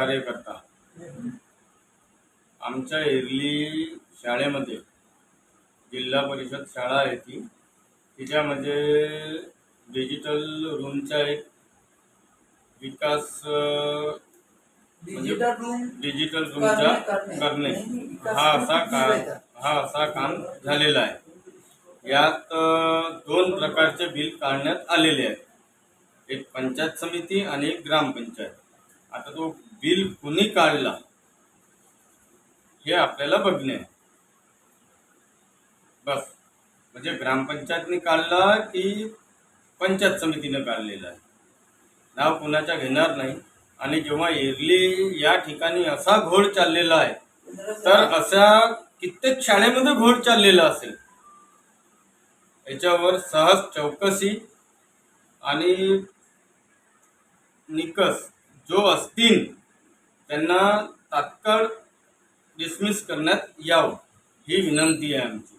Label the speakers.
Speaker 1: कार्यकर्ता आमच्या एरली शाळेमध्ये जिल्हा परिषद शाळा आहे ती, तिच्यामध्ये डिजिटल रूमचा एक विकास म्हणजे डिजिटल रूमचा करणे हा असा काम झालेला आहे. यात 2 प्रकारचे बिल काढण्यात आलेले आहेत, एक पंचायत समिती आणि एक ग्रामपंचायत. आता तो बिल कुणी काढला हे आपल्याला बघणे आहे. बस, म्हणजे ग्रामपंचायतने काढला की पंचायत समितीने काढलेला आहे, नाव कुणाच्या घेणार नाही. आणि जेव्हा एरली या ठिकाणी असा घोळ चाललेला आहे, तर अशा कित्येक शाळेमध्ये घोळ चाललेला असेल. याच्यावर सहज चौकशी आणि निकष जो असतील त्यांना तात्काळ डिसमिस करण्यात यावं ही विनंती आहे आमची.